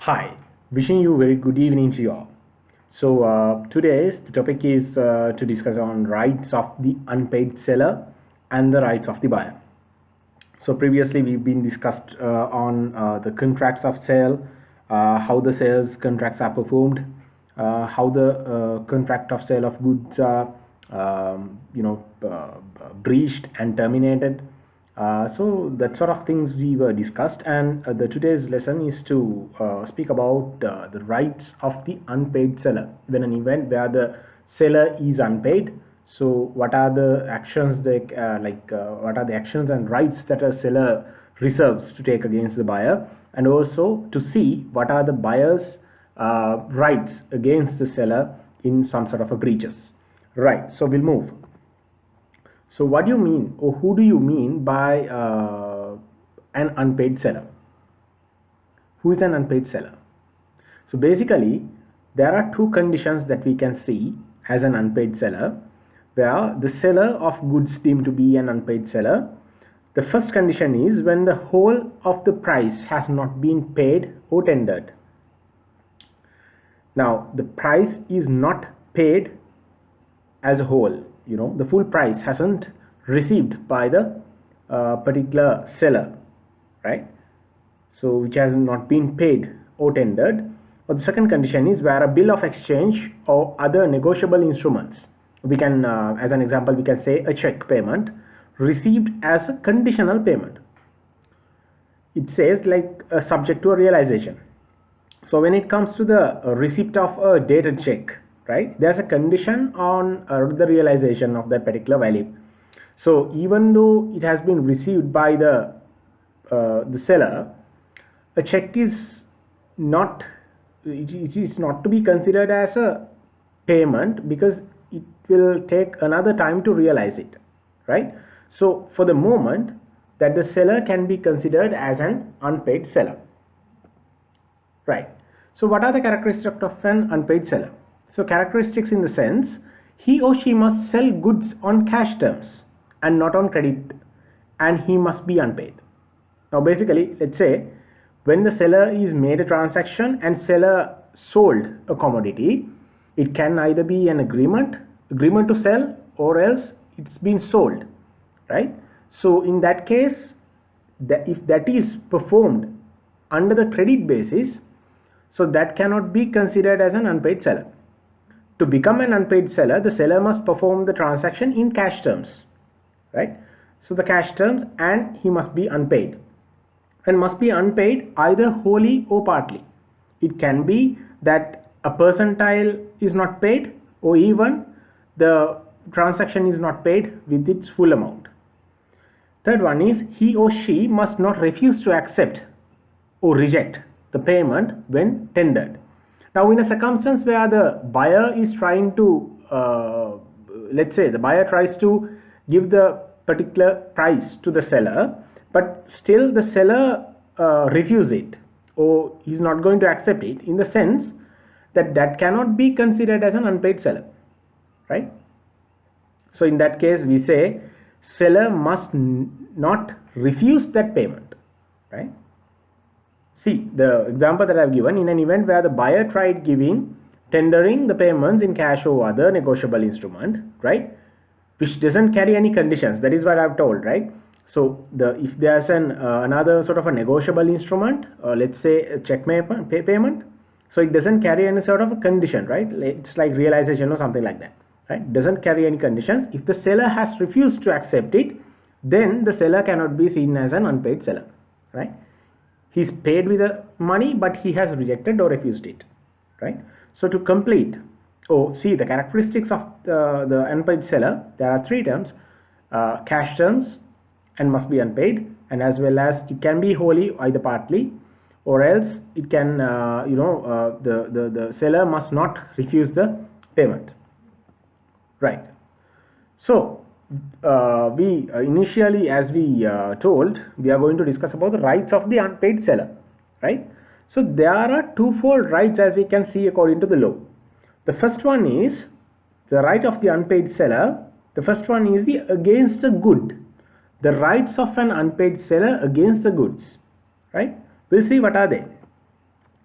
Hi, wishing you very good evening to you all. Today's the topic is to discuss on rights of the unpaid seller and the rights of the buyer. So previously we've been discussed on the contracts of sale, how the sales contracts are performed, how the contract of sale of goods are breached and terminated. So that sort of things we were discussed, and the today's lesson is to speak about the rights of the unpaid seller when an event where the seller is unpaid. So what are the actions what are the actions and rights that a seller reserves to take against the buyer, and also to see what are the buyer's rights against the seller in some sort of a breaches. Right, so we'll move. So what do you mean, or who do you mean by an unpaid seller? Who is an unpaid seller? So basically there are two conditions that we can see as an unpaid seller, where the seller of goods deemed to be an unpaid seller. The first condition is when the whole of the price has not been paid or tendered. Now the price is not paid as a whole, the full price hasn't received by the particular seller, right? So which has not been paid or tendered. Or the second condition is where a bill of exchange or other negotiable instruments, we can as an example we can say a check payment received as a conditional payment. It says like subject to a realization. So when it comes to the receipt of a dated check, right, there's a condition on the realization of that particular value. So even though it has been received by the seller, a check is not, it is not to be considered as a payment because it will take another time to realize it, right? So for the moment, that the seller can be considered as an unpaid seller, right? So what are the characteristics of an unpaid seller? So characteristics in the sense, he or she must sell goods on cash terms and not on credit, and he must be unpaid. Now basically, let's say when the seller is made a transaction and seller sold a commodity, it can either be an agreement to sell, or else it's been sold, right? So in that case, if that is performed under the credit basis, so that cannot be considered as an unpaid seller. To become an unpaid seller, the seller must perform the transaction in cash terms, right? So the cash terms, and he must be unpaid, and must be unpaid either wholly or partly. It can be that a percentile is not paid, or even the transaction is not paid with its full amount. Third one is he or she must not refuse to accept or reject the payment when tendered. Now in a circumstance where the buyer is trying to let's say the buyer tries to give the particular price to the seller, but still the seller refuses it, or is not going to accept it, in the sense that that cannot be considered as an unpaid seller, right? So in that case we say seller must not refuse that payment, right? See the example that I have given, in an event where the buyer tried tendering the payments in cash or other negotiable instrument, right, which doesn't carry any conditions. That is what I've told, right? So if there's another sort of a negotiable instrument, let's say a check payment, so it doesn't carry any sort of a condition, right? It's like realization or something like that, right? It doesn't carry any conditions. If the seller has refused to accept it, then the seller cannot be seen as an unpaid seller, right? He's paid with the money, but he has rejected or refused it, right? So to complete, see the characteristics of the unpaid seller, there are three terms: cash terms, and must be unpaid, and as well as it can be wholly, either partly, or else it can the seller must not refuse the payment, right? So we initially, as we told, we are going to discuss about the rights of the unpaid seller, right? So there are twofold rights, as we can see according to the law. The first one is the right of the unpaid seller. The first one is the against the good, the rights of an unpaid seller against the goods, right? We'll see what are they.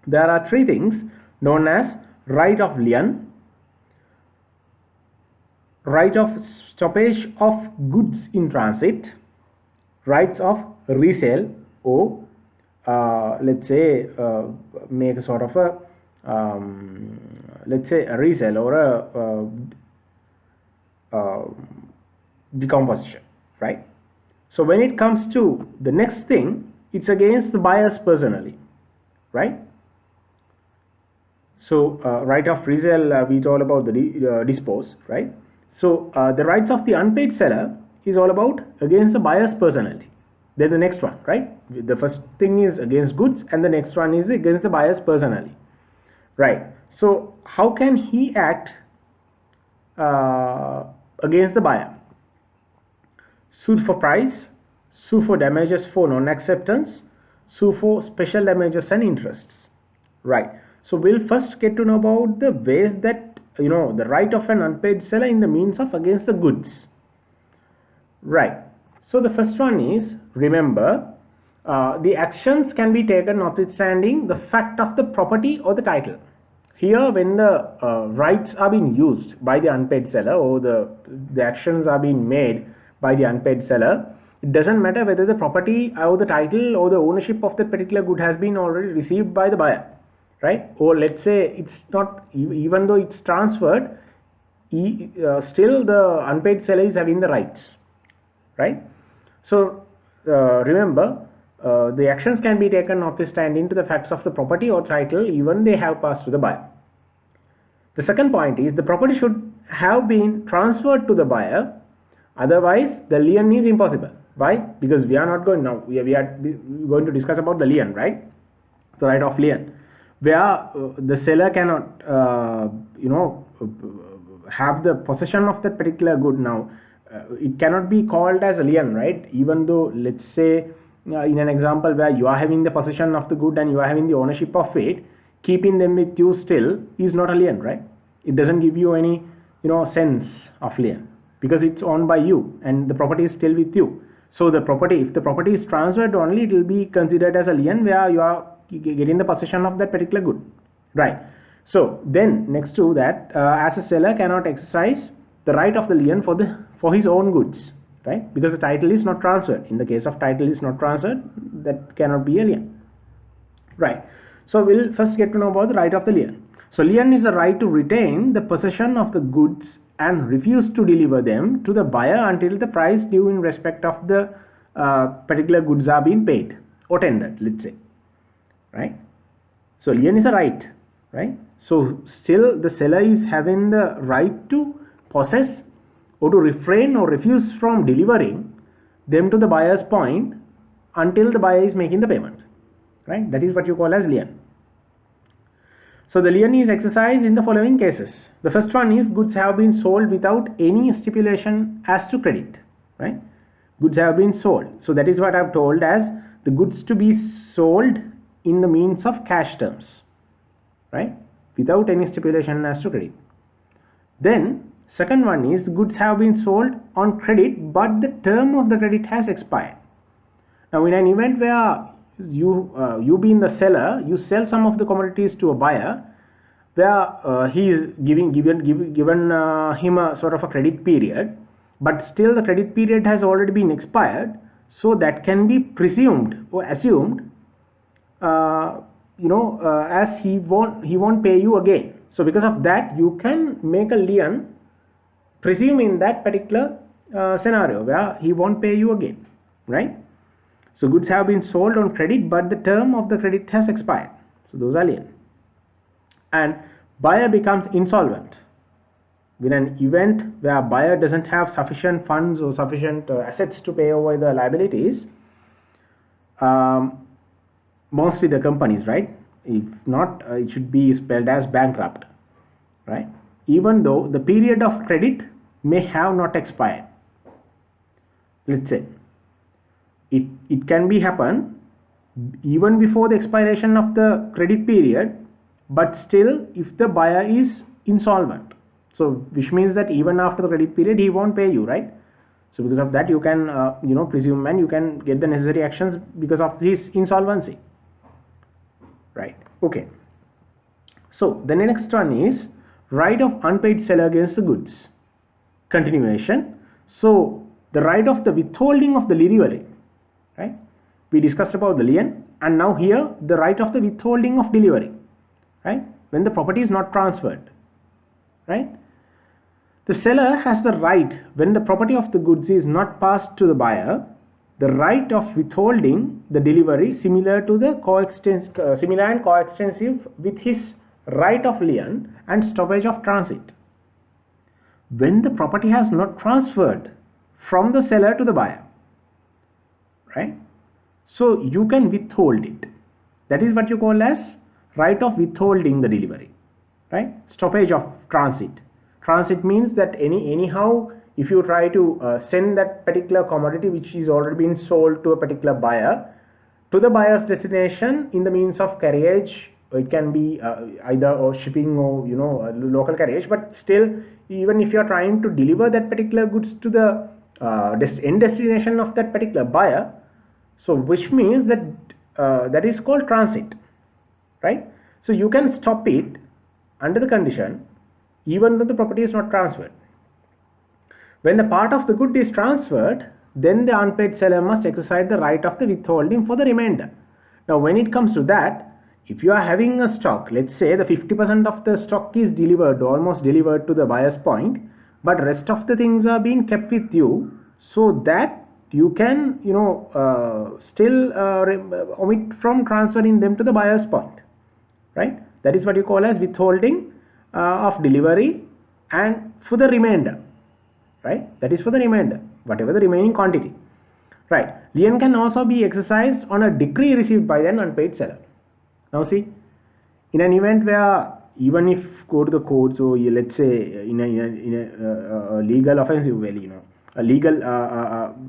there are three things known as right of lien, right of stoppage of goods in transit, rights of resale, or let's say make a sort of a let's say a resale or a decomposition, right? So when it comes to the next thing, it's against the buyers personally, right? So right of resale, we told about the dispose, right? So the rights of the unpaid seller is all about against the buyers personally. Then the next one, right? The first thing is against goods, and the next one is against the buyers personally, right? So how can he act against the buyer? Sue for price, sue for damages for non-acceptance, sue for special damages and interests, right? So we'll first get to know about the ways that the right of an unpaid seller in the means of against the goods, right? So the first one is, remember, the actions can be taken notwithstanding the fact of the property or the title. Here, when the rights are being used by the unpaid seller, or the actions are being made by the unpaid seller, it doesn't matter whether the property or the title or the ownership of the particular good has been already received by the buyer, right? Or let's say it's not, even though it's transferred, still the unpaid seller is having the rights, right? So remember, the actions can be taken notwithstanding to the facts of the property or title even they have passed to the buyer. The second point is, the property should have been transferred to the buyer, otherwise the lien is impossible. Why? Because we are not going now, we are going to discuss about the lien, right? The right of lien, where the seller cannot have the possession of that particular good. Now it cannot be called as a lien, right? Even though, let's say in an example where you are having the possession of the good and you are having the ownership of it, keeping them with you still is not a lien, right? It doesn't give you any sense of lien, because it's owned by you and the property is still with you. So the property, if the property is transferred only, it will be considered as a lien where you are getting the possession of that particular good, right? So then next to that, as a seller cannot exercise the right of the lien for his own goods, right? Because the title is not transferred. In the case of title is not transferred, that cannot be a lien, right? So we'll first get to know about the right of the lien. So lien is the right to retain the possession of the goods and refuse to deliver them to the buyer until the price due in respect of the particular goods are being paid or tendered, let's say, right? So lien is a right, right? So still the seller is having the right to possess or to refrain or refuse from delivering them to the buyer's point until the buyer is making the payment, right? That is what you call as lien. So the lien is exercised in the following cases. The first one is, goods have been sold without any stipulation as to credit, right? Goods have been sold. So that is what I have told as the goods to be sold in the means of cash terms, right? Without any stipulation as to credit. Then second one is, goods have been sold on credit but the term of the credit has expired. Now in an event where you being the seller, you sell some of the commodities to a buyer where he is given him a sort of a credit period, but still the credit period has already been expired, so that can be presumed or assumed as he won't pay you again. So because of that, you can make a lien presume in that particular scenario where he won't pay you again, right? So goods have been sold on credit but the term of the credit has expired, so those are lien. And buyer becomes insolvent in an event where buyer doesn't have sufficient funds or sufficient assets to pay over the liabilities, mostly the companies, right? If not, it should be spelled as bankrupt, right? Even though the period of credit may have not expired, let's say it can be happen even before the expiration of the credit period, but still if the buyer is insolvent, so which means that even after the credit period he won't pay you, right? So because of that, you can presume and you can get the necessary actions because of his insolvency, right? Okay. So the next one is right of unpaid seller against the goods. Continuation. So the right of the withholding of the delivery, right? We discussed about the lien, and now here the right of the withholding of delivery, right? When the property is not transferred, right? The seller has the right, when the property of the goods is not passed to the buyer, the right of withholding the delivery similar to the similar and coextensive with his right of lien and stoppage of transit. When the property has not transferred from the seller to the buyer, right? So you can withhold it. That is what you call as right of withholding the delivery, right? Stoppage of transit. Transit means that anyhow, if you try to send that particular commodity which is already been sold to a particular buyer to the buyer's destination in the means of carriage, it can be either or shipping or local carriage, but still, even if you are trying to deliver that particular goods to the end destination of that particular buyer, so which means that that is called transit, right? So you can stop it under the condition even though the property is not transferred. When the part of the good is transferred, then the unpaid seller must exercise the right of the withholding for the remainder. Now when it comes to that, if you are having a stock, let's say the 50% of the stock is delivered, almost delivered to the buyer's point, but rest of the things are being kept with you, so that you can still omit from transferring them to the buyer's point, right? That is what you call as withholding of delivery and for the remainder, right? That is for the remainder, whatever the remaining quantity, right? Lien can also be exercised on a decree received by an unpaid seller. Now see, in an event where even if go to the court, so let's say in a legal offensive way, a legal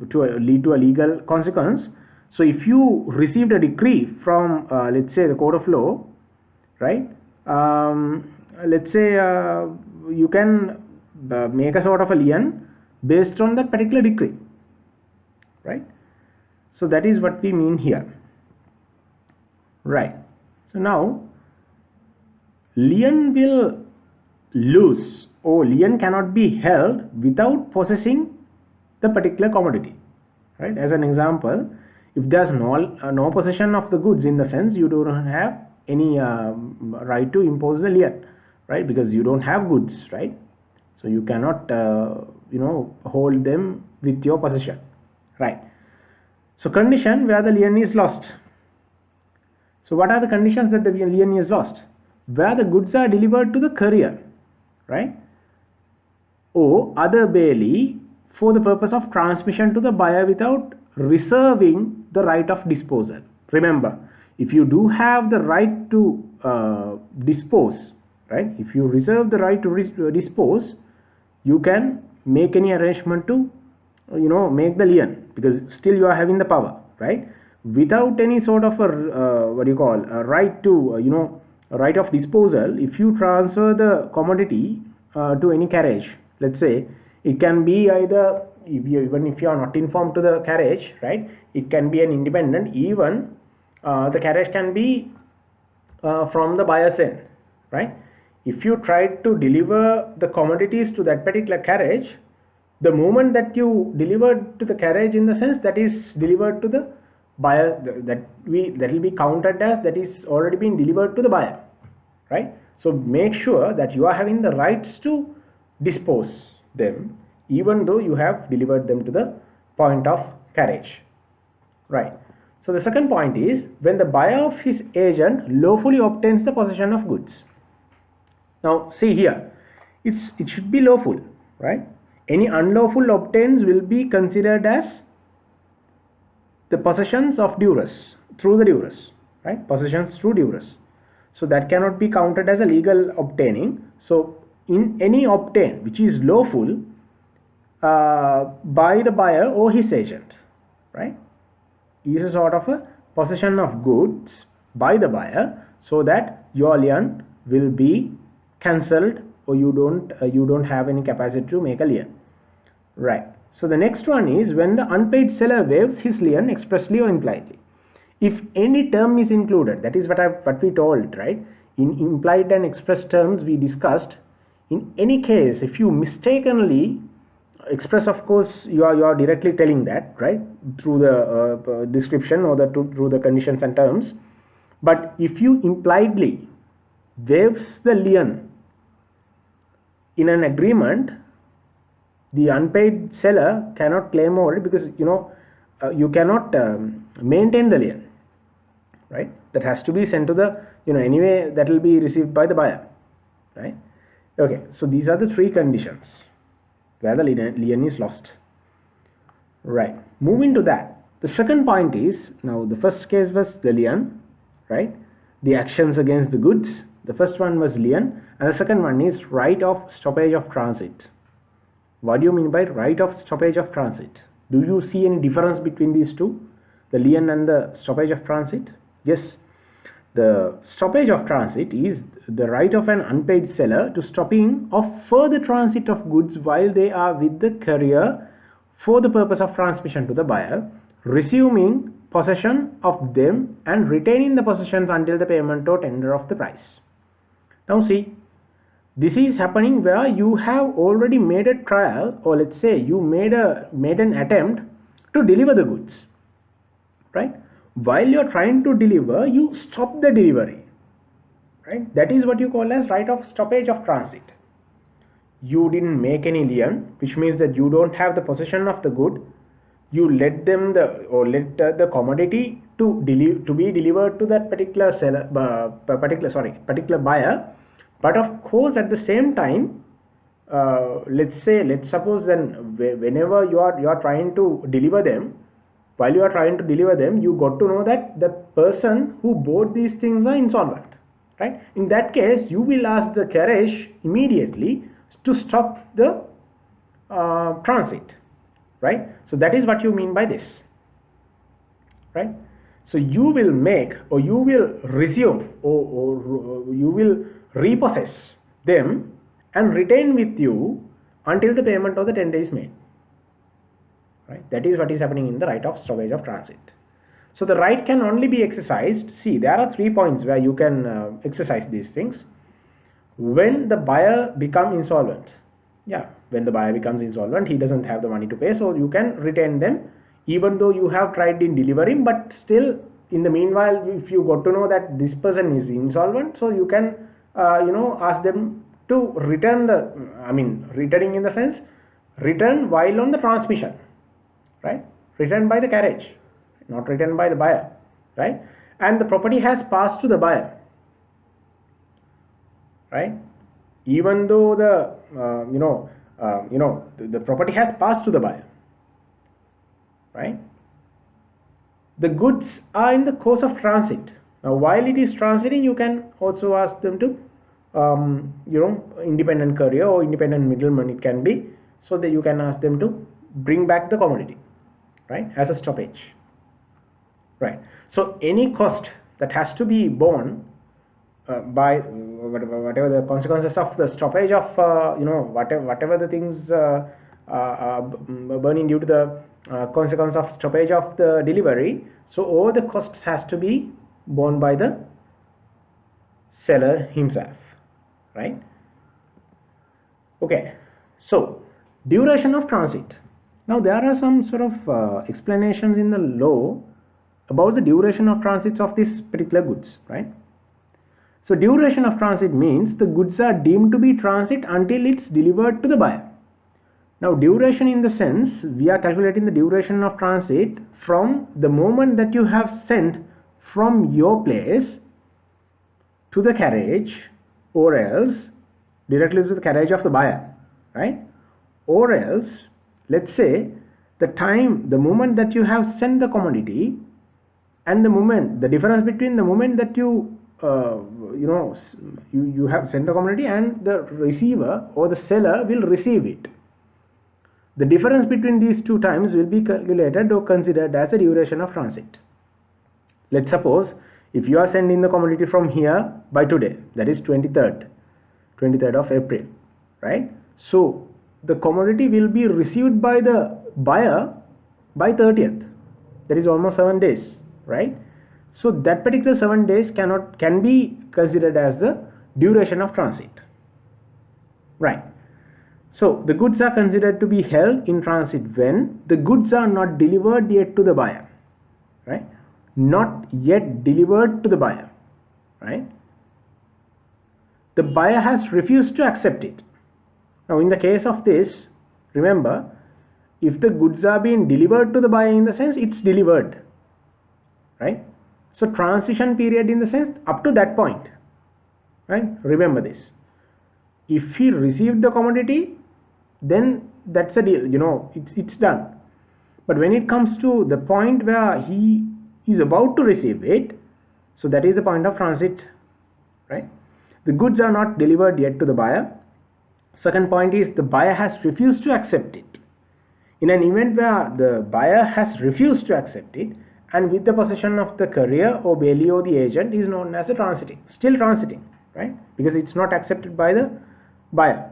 to lead to a legal consequence. So if you received a decree from let's say the court of law, right? Let's say you can make a sort of a lien based on that particular decree, right? So that is what we mean here, right? So now lien will lose, or lien cannot be held without possessing the particular commodity, right? As an example, if there's no possession of the goods, in the sense you don't have any right to impose the lien, right? Because you don't have goods, right? So you cannot hold them with your possession, right? So condition where the lien is lost. So what are the conditions that the lien is lost? Where the goods are delivered to the courier, right? Or other bailee for the purpose of transmission to the buyer without reserving the right of disposal. Remember, if you do have the right to dispose, right? If you reserve the right to dispose, you can make any arrangement to make the lien, because still you are having the power, right? Without any sort of a right to right of disposal, if you transfer the commodity to any carriage, let's say it can be either, even if you are not informed to the carriage, right? It can be an independent, even the carriage can be from the buyer's end, right? If you try to deliver the commodities to that particular carriage, the moment that you delivered to the carriage, in the sense that is delivered to the buyer, that will be counted as that is already been delivered to the buyer, right? So make sure that you are having the rights to dispose them, even though you have delivered them to the point of carriage, right? So the second point is when the buyer of his agent lawfully obtains the possession of goods. Now see here, it should be lawful, right? Any unlawful obtains will be considered as the possessions of duress, through the duress, right? Possessions through duress. So that cannot be counted as a legal obtaining. So in any obtain which is lawful by the buyer or his agent, right, is a sort of a possession of goods by the buyer, so that your lien will be cancelled, or you don't have any capacity to make a lien, right? So the next one is when the unpaid seller waives his lien expressly or impliedly. If any term is included, that is what we told, right? In implied and express terms we discussed. In any case, if you mistakenly express, of course you are directly telling that, right, through the description or through the conditions and terms. But if you impliedly waives the lien in an agreement, the unpaid seller cannot claim over it, because you cannot maintain the lien, right? That has to be sent to the, anyway that will be received by the buyer, right? Okay, so these are the three conditions where the lien is lost, right? Moving to that, the second point is, now the first case was the lien, right? The actions against the goods. The first one was lien, and the second one is right of stoppage of transit. What do you mean by right of stoppage of transit? Do you see any difference between these two, the lien and the stoppage of transit? Yes, the stoppage of transit is the right of an unpaid seller to stopping of further transit of goods while they are with the courier for the purpose of transmission to the buyer, resuming possession of them and retaining the possessions until the payment or tender of the price. Now see, this is happening where you have already made a trial, or let's say you made an attempt to deliver the goods, right? While you're trying to deliver, you stop the delivery, right? That is what you call as right of stoppage of transit. You didn't make any lien, which means that you don't have the possession of the good. You let them the commodity to be delivered to that particular particular buyer. But of course, at the same time, let's suppose then whenever you are trying to deliver them, while you are trying to deliver them, you got to know that the person who bought these things are insolvent, right? In that case, you will ask the carriage immediately to stop the transit, right? So that is what you mean by this, right? So you will make, or you will resume, or you will repossess them and retain with you until the payment of the tender is made, right? That is what is happening in the right of stoppage of transit. So the right can only be exercised. See, there are 3 points where you can exercise these things. When the buyer becomes insolvent, when the buyer becomes insolvent, he doesn't have the money to pay, so you can retain them even though you have tried in delivering, but still in the meanwhile, if you got to know that this person is insolvent, so you can ask them to return returning in the sense, return while on the transmission, right? Return by the carriage, not returned by the buyer, right? And the property has passed to the buyer, right? Even though the the property has passed to the buyer, right? The goods are in the course of transit. Now, while it is transiting, you can also ask them to, independent courier or independent middleman, it can be, so that you can ask them to bring back the commodity, right, as a stoppage, right? So any cost that has to be borne by whatever the consequences of the stoppage of whatever the things burning due to the consequence of stoppage of the delivery, so all the costs has to be borne by the seller himself, right? Okay, so duration of transit. Now there are some sort of explanations in the law about the duration of transits of these particular goods, right? So duration of transit means the goods are deemed to be transit until it's delivered to the buyer. Now duration in the sense, we are calculating the duration of transit from the moment that you have sent from your place to the carriage, or else directly to the carriage of the buyer, right? Or else, let's say the moment that you have sent the commodity and the difference between the moment that you have sent the commodity and the receiver or the seller will receive it. The difference between these two times will be calculated or considered as a duration of transit. Let's suppose if you are sending the commodity from here by today, that is 23rd of April, right? So the commodity will be received by the buyer by 30th. That is almost 7 days, right? So that particular 7 days can be considered as the duration of transit, right? So the goods are considered to be held in transit when the goods are not delivered yet to the buyer, right? Not yet delivered to the buyer, right? The buyer has refused to accept it. Now in the case of this, remember, if the goods are being delivered to the buyer, in the sense it's delivered, right? So transition period in the sense up to that point, right? Remember this. If he received the commodity, then that's a deal, it's done. But when it comes to the point where he is about to receive it, so that is the point of transit, right? The goods are not delivered yet to the buyer. Second point is the buyer has refused to accept it. In an event where the buyer has refused to accept it and with the possession of the courier or bailey or the agent, is known as a still transiting, right? Because it's not accepted by the buyer.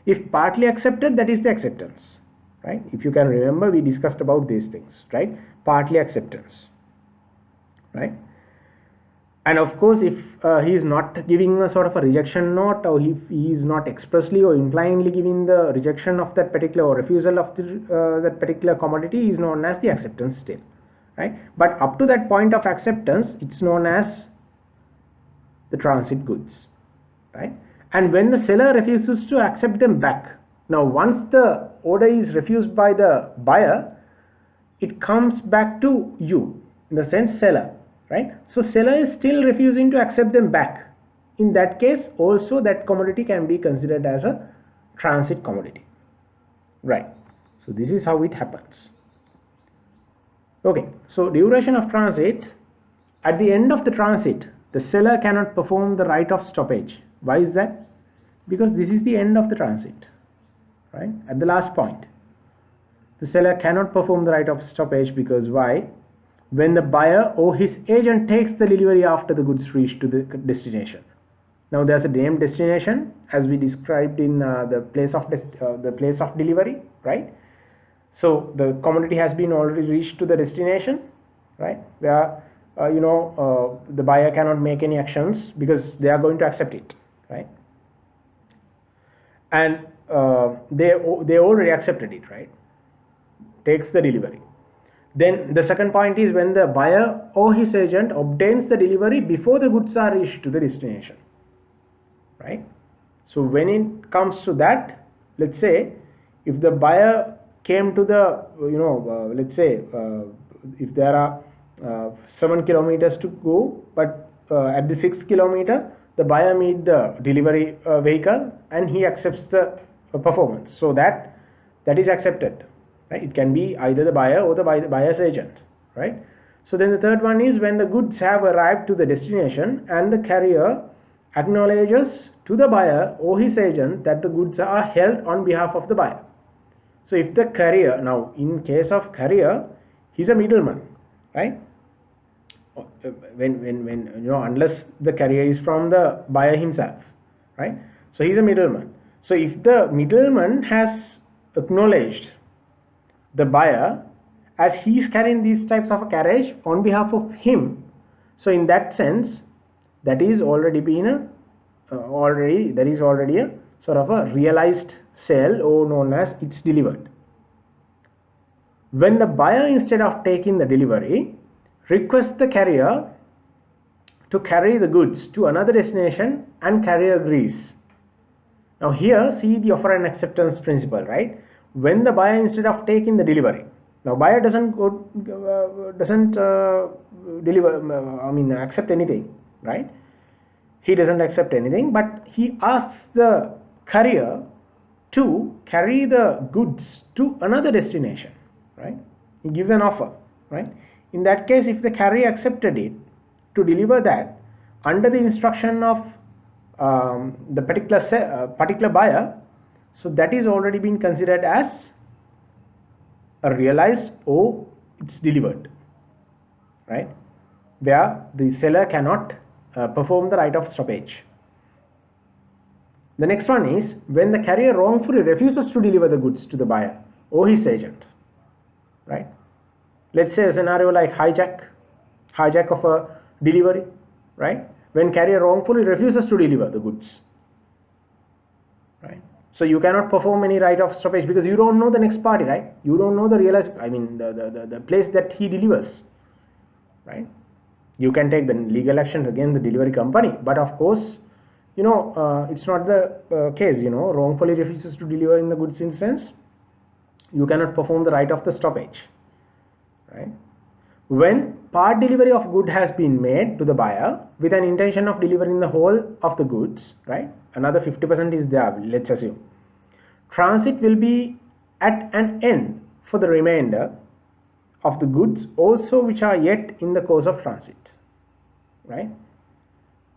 If partly accepted, that is the acceptance, right? If you can remember, we discussed about these things, right? Partly acceptance, right? And of course, if he is not giving a sort of a rejection note, or if he is not expressly or impliedly giving the rejection of that particular or refusal of that particular commodity, is known as the acceptance still, right? But up to that point of acceptance, it's known as the transit goods, right? And when the seller refuses to accept them back, now once the order is refused by the buyer, it comes back to you, in the sense seller, right? So seller is still refusing to accept them back. In that case also, that commodity can be considered as a transit commodity, right? So this is how it happens. Okay, so duration of transit. At the end of the transit, the seller cannot perform the right of stoppage. Why is that? Because this is the end of the transit, right? At the last point, the seller cannot perform the right of stoppage, because why? When the buyer or his agent takes the delivery after the goods reach to the destination. Now there's a named destination, as we described in the place of delivery, right? So the commodity has been already reached to the destination, right? Where the buyer cannot make any actions because they are going to accept it, right? And they already accepted it, right? Takes the delivery. Then the second point is when the buyer or his agent obtains the delivery before the goods are reached to the destination, right? So when it comes to that, let's say if the buyer came to the let's say if there are 7 kilometers to go, but at the 6th kilometer the buyer meets the delivery vehicle and he accepts the performance, so that is accepted, right? It can be either the buyer or the buyer's agent, right? So then the third one is when the goods have arrived to the destination and the carrier acknowledges to the buyer or his agent that the goods are held on behalf of the buyer. So if the carrier, now in case of carrier, he's a middleman, right? When unless the carrier is from the buyer himself, right? So he's a middleman. So if the middleman has acknowledged the buyer as he is carrying these types of a carriage on behalf of him, so in that sense, that is already been there is already a sort of a realized sale, or known as it's delivered. When the buyer, instead of taking the delivery, requests the carrier to carry the goods to another destination and carrier agrees. Now here see the offer and acceptance principle, right? When the buyer, instead of taking the delivery, now buyer doesn't accept anything, right? He doesn't accept anything, but he asks the carrier to carry the goods to another destination, right? He gives an offer, right? In that case, if the carrier accepted it to deliver that under the instruction of the particular buyer, so that is already been considered as a realized or it's delivered, right? Where the seller cannot perform the right of stoppage. The next one is when the carrier wrongfully refuses to deliver the goods to the buyer or his agent, right? Let's say a scenario like hijack of a delivery, right? When carrier wrongfully refuses to deliver the goods, right? So you cannot perform any right of stoppage because you don't know the next party, right? You don't know the the place that he delivers, right? You can take the legal action against the delivery company, but of course, it's not the case. Wrongfully refuses to deliver in the goods instance, you cannot perform the right of the stoppage, right? When part delivery of good has been made to the buyer with an intention of delivering the whole of the goods, right? Another 50% is there, let's assume. Transit will be at an end for the remainder of the goods also which are yet in the course of transit, right?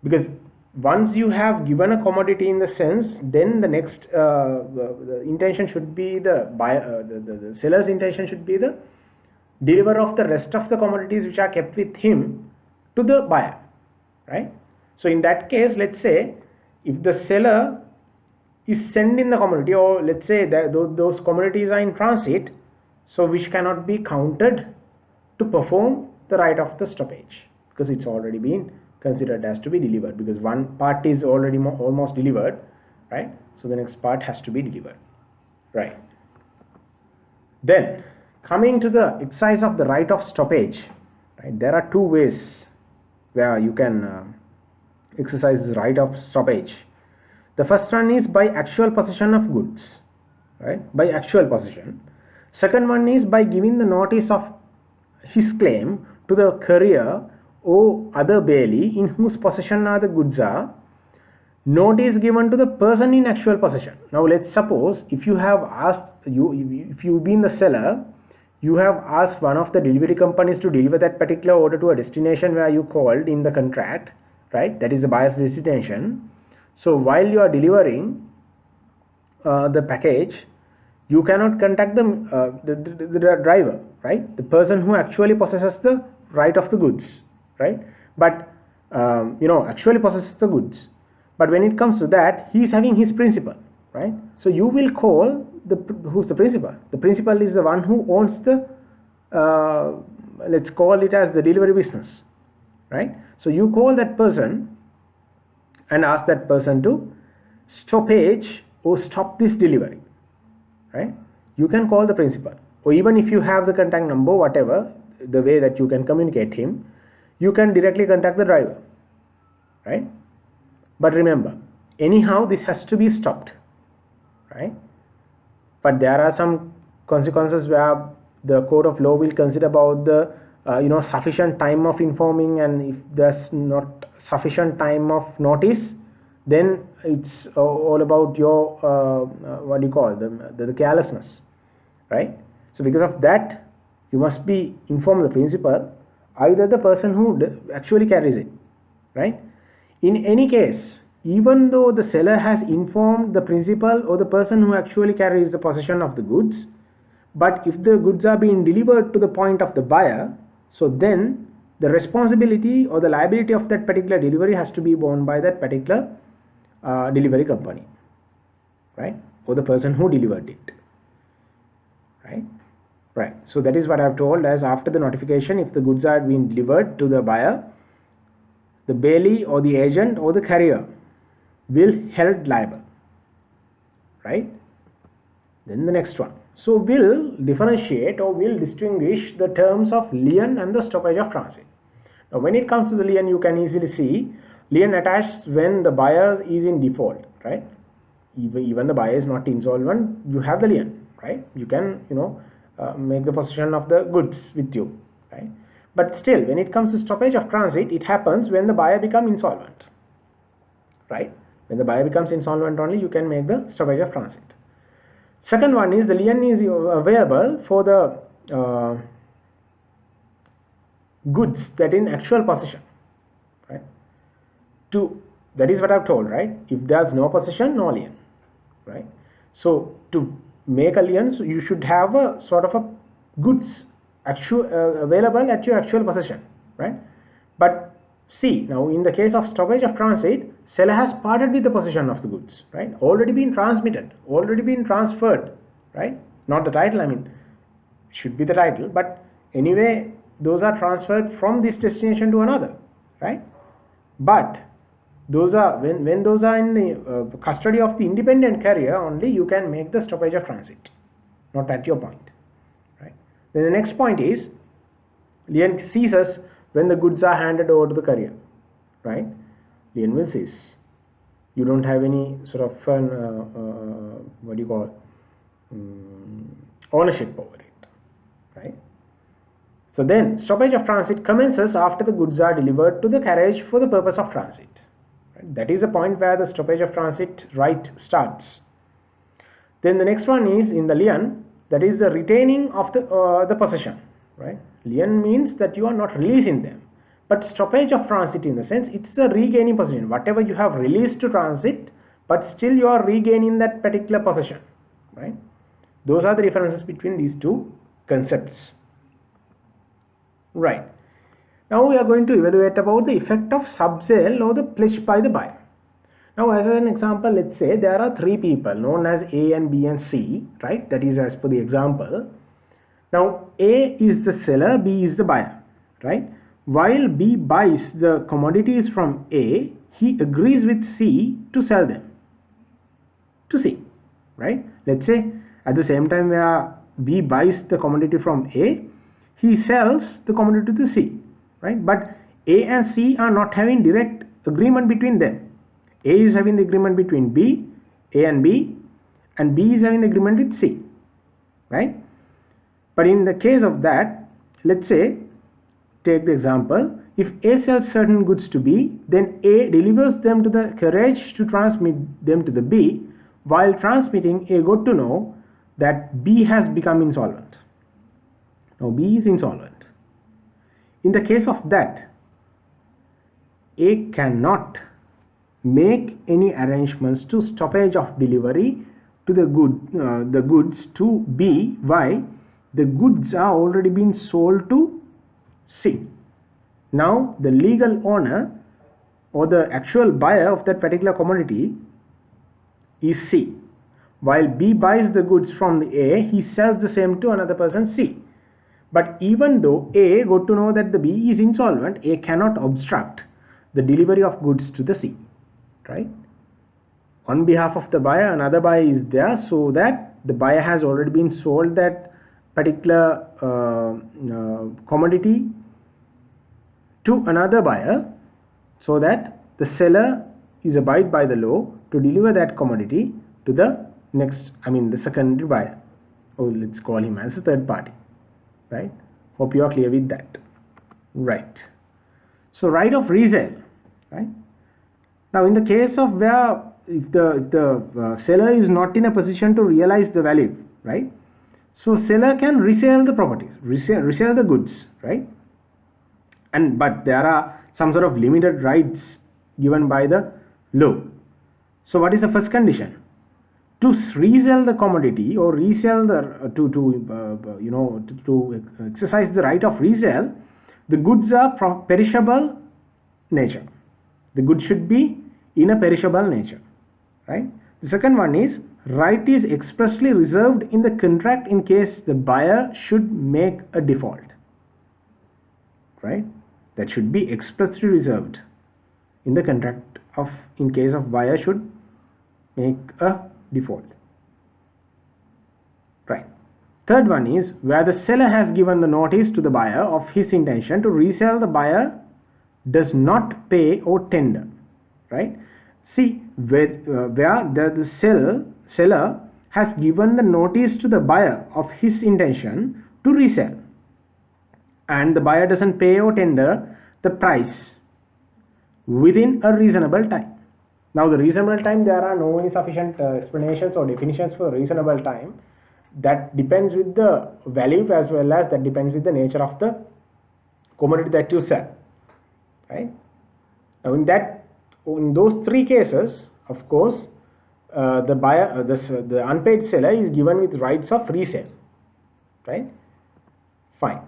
Because once you have given a commodity in the sense, then the next the intention should be the buyer, the seller's intention should be the deliver of the rest of the commodities which are kept with him to the buyer, right? So in that case, let's say if the seller is sending the commodity, or let's say that those commodities are in transit, so which cannot be counted to perform the right of the stoppage because it's already been considered as to be delivered, because one part is already almost delivered, right? So the next part has to be delivered, right? Then coming to the exercise of the right of stoppage, right? There are two ways where you can exercise the right of stoppage. The first one is by actual possession of goods, right? By actual possession. Second one is by giving the notice of his claim to the courier or other bailee in whose possession are the goods are. Notice given to the person in actual possession. Now let's suppose if you have asked if you've been the seller, you have asked one of the delivery companies to deliver that particular order to a destination where you called in the contract, right? That is the buyer's destination. So while you are delivering the package, you cannot contact the driver, right? The person who actually possesses the right of the goods, right? But actually possesses the goods. But when it comes to that, he is having his principal, right? So you will call who's the principal? The principal is the one who owns the let's call it as the delivery business, right? So you call that person and ask that person to stoppage or stop this delivery, right? You can call the principal, or even if you have the contact number, whatever the way that you can communicate him, you can directly contact the driver, right? But remember, anyhow this has to be stopped, right? But there are some consequences where the court of law will consider about the sufficient time of informing, and if there's not sufficient time of notice, then it's all about your what do you call the carelessness, right? So because of that, you must be informed the principal, either the person who actually carries it, right? In any case, even though the seller has informed the principal or the person who actually carries the possession of the goods, but if the goods are being delivered to the point of the buyer, so then the responsibility or the liability of that particular delivery has to be borne by that particular delivery company, right? Or the person who delivered it, right? Right. So that is what I have told as after the notification, if the goods are being delivered to the buyer, the bailee or the agent or the carrier will held liable, right? Then the next one. So will differentiate or will distinguish the terms of lien and the stoppage of transit. Now when it comes to the lien, you can easily see lien attached when the buyer is in default, right? Even the buyer is not insolvent, you have the lien, right? You can make the possession of the goods with you, right? But still, when it comes to stoppage of transit, it happens when the buyer becomes insolvent, right? When the buyer becomes insolvent only, you can make the stoppage of transit. Second one is the lien is available for the goods that in actual possession, right? That is what I've told, right? If there's no possession, no lien, right? So to make a lien, so you should have a sort of a goods available at your actual possession, right? But see, now in the case of stoppage of transit, seller has parted with the possession of the goods, right? Already been transmitted, already been transferred, right? Not the title, should be the title, but anyway those are transferred from this destination to another, right? But those are when those are in the custody of the independent carrier, only you can make the stoppage of transit, not at your point, right? Then the next point is lien ceases when the goods are handed over to the carrier, right? Lien will cease. You don't have any sort of what do you call ownership over it, right? So then stoppage of transit commences after the goods are delivered to the carriage for the purpose of transit. Right? That is the point where the stoppage of transit right starts. Then the next one is in the lien, that is the retaining of the possession, right? Lien means that you are not releasing them, but stoppage of transit in the sense it's the regaining possession. Whatever you have released to transit, but still you are regaining that particular possession, right? Those are the differences between these two concepts, right? Now we are going to evaluate about the effect of subsale or the pledge by the buyer. Now as an example, let's say there are three people known as A and B and C, right? That is as per the example. Now A is the seller, B is the buyer, right? While B buys the commodities from A, he agrees with C to sell them to C, right? Let's say at the same time where B buys the commodity from A, he sells the commodity to C, right? But A and C are not having direct agreement between them. A is having the agreement between B, A and B is having the agreement with C, right? But in the case of that, let's say, take the example, if A sells certain goods to B, then A delivers them to the carriage to transmit them to the B. While transmitting, A got to know that B has become insolvent. Now B is insolvent. In the case of that, A cannot make any arrangements to stoppage of delivery to the goods to B. Why? The goods are already been sold to C. Now the legal owner or the actual buyer of that particular commodity is C. While B buys the goods from the A, he sells the same to another person C. But even though A got to know that the B is insolvent, A cannot obstruct the delivery of goods to the C, right? On behalf of the buyer, another buyer is there, so that the buyer has already been sold that particular commodity to another buyer, so that the seller is abide by the law to deliver that commodity to the the secondary buyer, or let's call him as a third party, right? Hope you are clear with that, right? So right of resale, right? Now in the case of where if the seller is not in a position to realize the value, right? So seller can resell the properties, resell the goods, right? But there are some sort of limited rights given by the law. So what is the first condition? To resell the commodity or resell the to exercise the right of resale, the goods are perishable nature. The goods should be in a perishable nature, right? The second one is right is expressly reserved in the contract in case the buyer should make a default, right? That should be expressly reserved in the contract in case of buyer should make a default, right? Third one is where the seller has given the notice to the buyer of his intention to resell, the buyer does not pay or tender, right? See, where the seller has given the notice to the buyer of his intention to resell, and the buyer doesn't pay or tender the price within a reasonable time. Now the reasonable time, there are no insufficient explanations or definitions for reasonable time. That depends with the value as well as that depends with the nature of the commodity that you sell, right? Now in those three cases, of course, the buyer, the unpaid seller is given with rights of resale, right? Fine.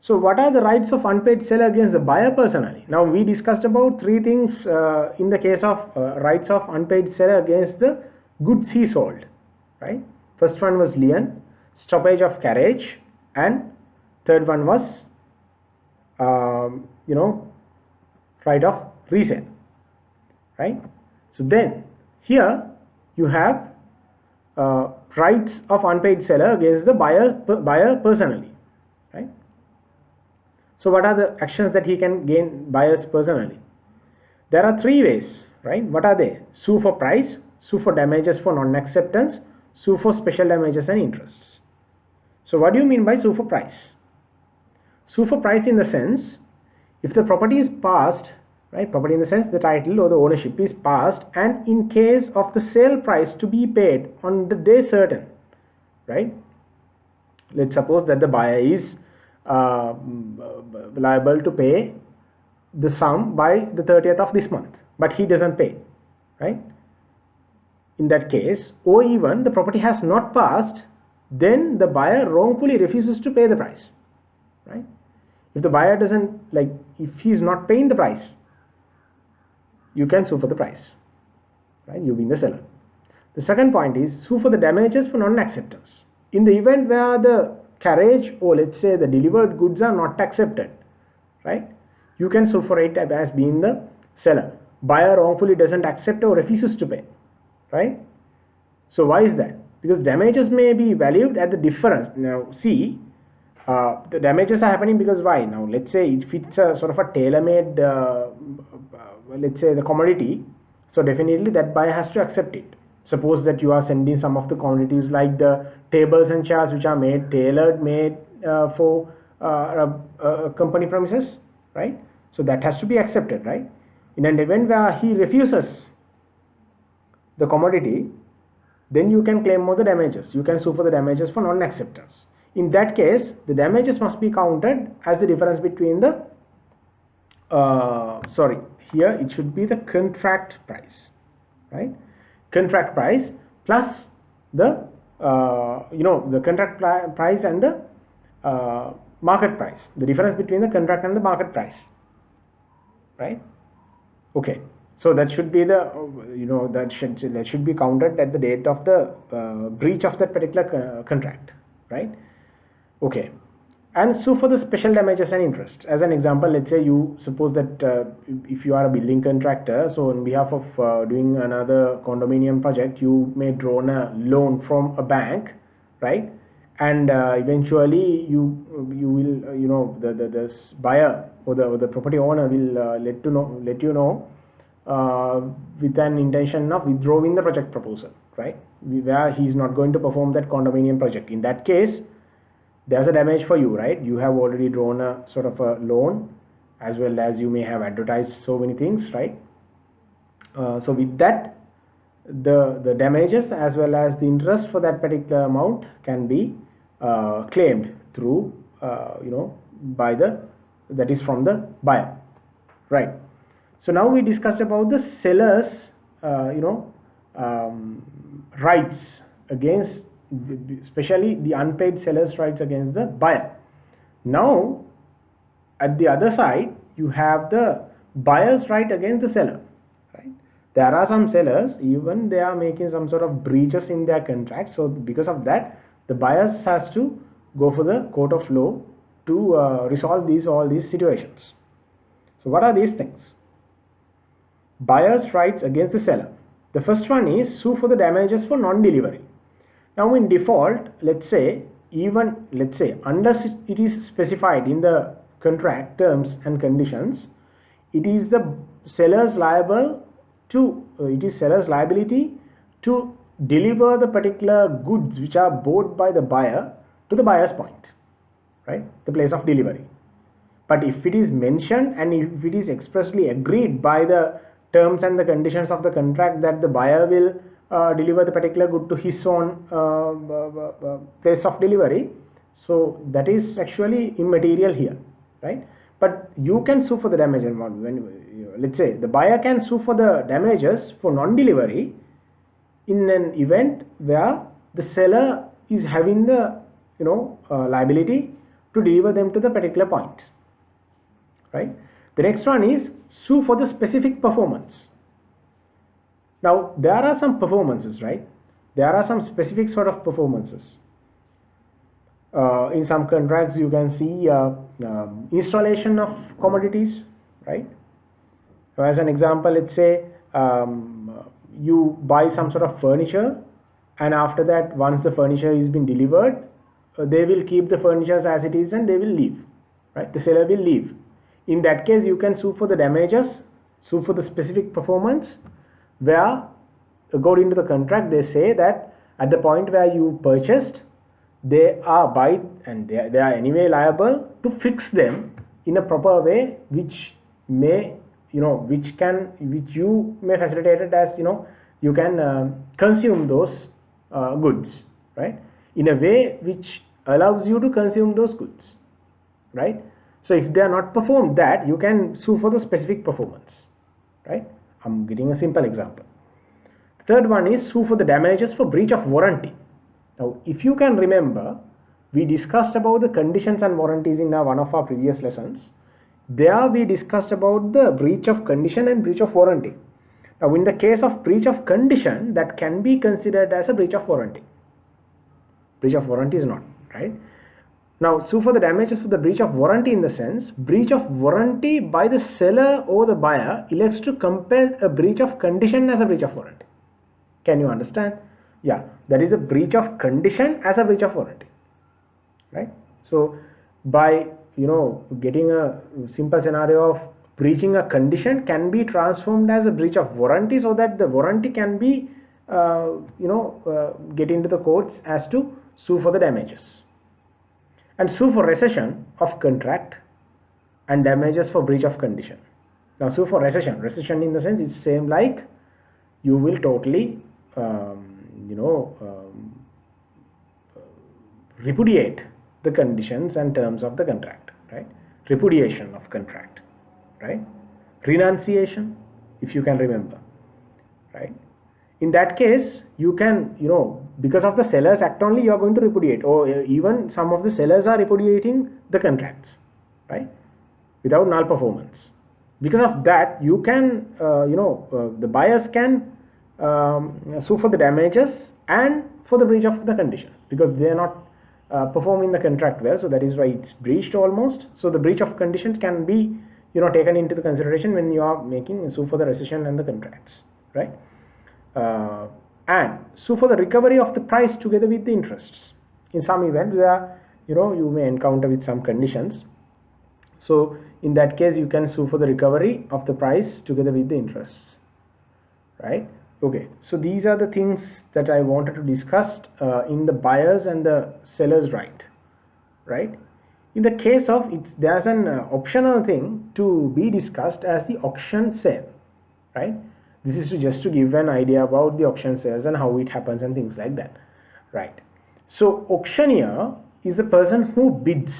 So what are the rights of unpaid seller against the buyer personally? Now we discussed about three things in the case of rights of unpaid seller against the goods he sold, right? First one was lien, stoppage of carriage, and third one was right of resale, right? So then here you have rights of unpaid seller against the buyer personally, right? So what are the actions that he can gain buyers personally? There are three ways, right? What are they? Sue for price, sue for damages for non-acceptance, sue for special damages and interests. So what do you mean by sue for price? Sue for price in the sense, if the property is passed, right, property in the sense the title or the ownership is passed, and in case of the sale price to be paid on the day certain, right? Let's suppose that the buyer is liable to pay the sum by the 30th of this month, but he doesn't pay, right? In that case, or even the property has not passed, then the buyer wrongfully refuses to pay the price, right? If the buyer doesn't, like, if he is not paying the price, you can sue for the price, right? You being the seller. The second point is sue for the damages for non-acceptance. In the event where the carriage or let's say the delivered goods are not accepted, right? You can sue for it as being the seller. Buyer wrongfully doesn't accept or refuses to pay, right? So why is that? Because damages may be valued at the difference. Now see, the damages are happening because why? Now let's say if it's a sort of a tailor-made, let's say the commodity, so definitely that buyer has to accept it. Suppose that you are sending some of the commodities like the tables and chairs which are tailored made for company premises, right? So that has to be accepted, right? In an event where he refuses the commodity, then you can claim more the damages. You can sue for the damages for non-acceptance. In that case, the damages must be counted as the difference between the here it should be the contract price, right? Contract price plus the the contract price and the market price, the difference between the contract and the market price, right? Okay, so that should be the that should be counted at the date of the breach of that particular contract, right? Okay, and sue for the special damages and interest. As an example, let's say you suppose that if you are a building contractor, so on behalf of doing another condominium project, you may draw a loan from a bank, right? And eventually you will the buyer or the property owner will let you know with an intention of withdrawing the project proposal, right? Where he is not going to perform that condominium project. In that case, there's a damage for you, right? You have already drawn a sort of a loan, as well as you may have advertised so many things, right? So with that, the damages as well as the interest for that particular amount can be claimed through by that is from the buyer, right? So now we discussed about the seller's rights against, especially the unpaid seller's rights against the buyer. Now at the other side you have the buyer's right against the seller, right? There are some sellers, even they are making some sort of breaches in their contract, so because of that the buyers has to go for the court of law to resolve all these situations. So what are these things? Buyer's rights against the seller. The first one is sue for the damages for non-delivery. Now in default, let's say unless it is specified in the contract terms and conditions, it is the seller's liability to deliver the particular goods which are bought by the buyer to the buyer's point, right? The place of delivery. But if it is mentioned and if it is expressly agreed by the terms and the conditions of the contract that the buyer will deliver the particular good to his own place of delivery, so that is actually immaterial here, right? But you can sue for the damage amount. When let's say the buyer can sue for the damages for non-delivery in an event where the seller is having the liability to deliver them to the particular point, right? The next one is sue for the specific performance. Now there are some performances, right? There are some specific sort of performances. In some contracts you can see installation of commodities, right? So as an example, let's say you buy some sort of furniture, and after that, once the furniture is been delivered, they will keep the furniture as it is and they will leave, right? The seller will leave. In that case, you can sue for the damages, sue for the specific performance, where according to the contract they say that at the point where you purchased, they are by and they are anyway liable to fix them in a proper way, which may which you may facilitate it, as you can consume those goods, right, in a way which allows you to consume those goods, right? So if they are not performed, that you can sue for the specific performance, right? I'm getting a simple example. The third one is sue for the damages for breach of warranty. Now, if you can remember, we discussed about the conditions and warranties in one of our previous lessons. There we discussed about the breach of condition and breach of warranty. Now, in the case of breach of condition, that can be considered as a breach of warranty. Breach of warranty is not, right? Now, sue for the damages for the breach of warranty in the sense, breach of warranty by the seller or the buyer elects to compare a breach of condition as a breach of warranty. Can you understand? Yeah, that is a breach of condition as a breach of warranty, right? So, by getting a simple scenario of breaching a condition can be transformed as a breach of warranty, so that the warranty can be get into the courts as to sue for the damages. And sue for rescission of contract and damages for breach of condition. Now, sue for rescission in the sense it's same like you will totally repudiate the conditions and terms of the contract, right? Repudiation of contract, right? Renunciation, if you can remember, right? In that case, you can, because of the Sellers Act only, you are going to repudiate, or even some of the sellers are repudiating the contracts, right, without null performance. Because of that, you can, the buyers can sue for the damages and for the breach of the condition, because they are not performing the contract well, so that is why it's breached almost. So the breach of conditions can be, taken into the consideration when you are making a sue for the rescission and the contracts, right? And sue for the recovery of the price together with the interests in some events where you may encounter with some conditions. So in that case, you can sue for the recovery of the price together with the interests, right? Okay, so these are the things that I wanted to discuss in the buyers and the sellers right. In the case of there's an optional thing to be discussed as the auction sale, right? This is just to give an idea about the auction sales and how it happens and things like that, right? So auctioneer is the person who bids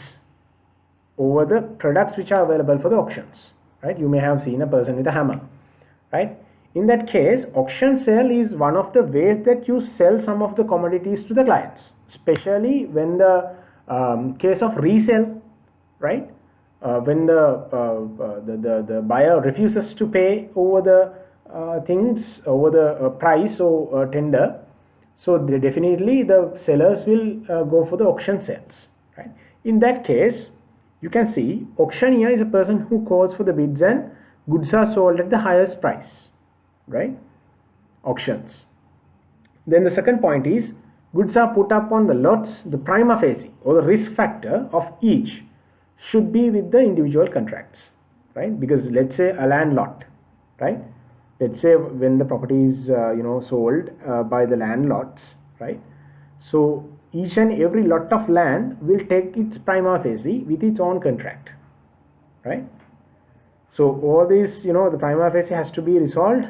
over the products which are available for the auctions, right? You may have seen a person with a hammer, right? In that case, auction sale is one of the ways that you sell some of the commodities to the clients, especially when the case of resale, right? When the buyer refuses to pay over the things, over the price or tender, so definitely the sellers will go for the auction sales, right? In that case, you can see auctioneer is a person who calls for the bids and goods are sold at the highest price, right? Auctions. Then the second point is goods are put up on the lots. The prima facie or the risk factor of each should be with the individual contracts, right? Because let's say a land lot, right? Let's say when the property is sold by the landlords, right? So each and every lot of land will take its prima facie with its own contract, right? So all this, the prima facie has to be resolved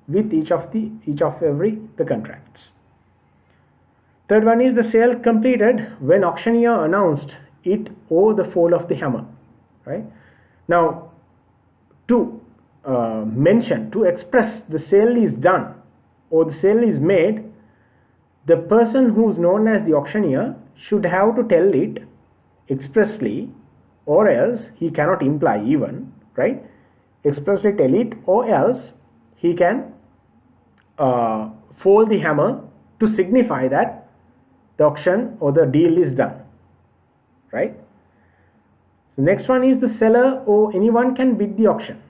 with each of every contracts. Third one is the sale completed when auctioneer announced it or the fall of the hammer, right? Now, to express the sale is done or the sale is made, the person who is known as the auctioneer should have to tell it expressly, or else he cannot imply even, right? Expressly tell it, or else he can fall the hammer to signify that the auction or the deal is done, right? The next one is the seller or anyone can bid the auction.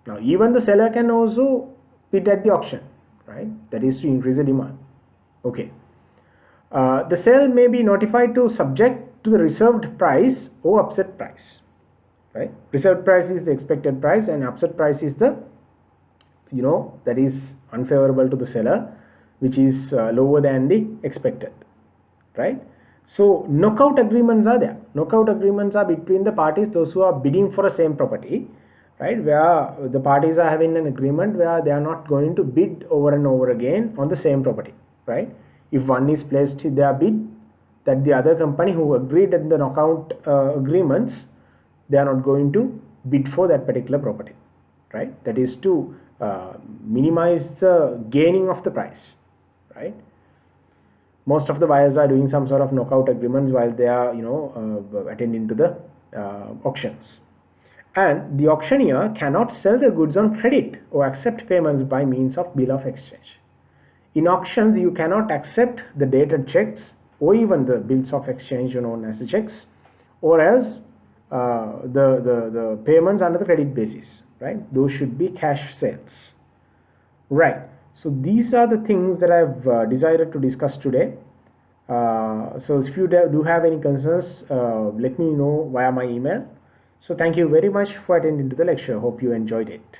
Now even the seller can also bid at the auction, right? That is to increase the demand. Okay. The sale may be notified to subject to the reserved price or upset price, right? Reserved price is the expected price and upset price is the, that is unfavorable to the seller, which is lower than the expected, right? So knockout agreements are there. Knockout agreements are between the parties, those who are bidding for a same property, right, where the parties are having an agreement where they are not going to bid over and over again on the same property, right? If one is placed their bid, that the other company who agreed at the knockout agreements, they are not going to bid for that particular property, right? That is to minimize the gaining of the price, right? Most of the buyers are doing some sort of knockout agreements while they are attending to the auctions. And the auctioneer cannot sell the goods on credit or accept payments by means of bill of exchange. In auctions, you cannot accept the dated checks or even the bills of exchange known as the checks, or else the payments under the credit basis, right? Those should be cash sales, right? So these are the things that I've decided to discuss today. So if you do have any concerns, let me know via my email. So thank you very much for attending to the lecture. Hope you enjoyed it.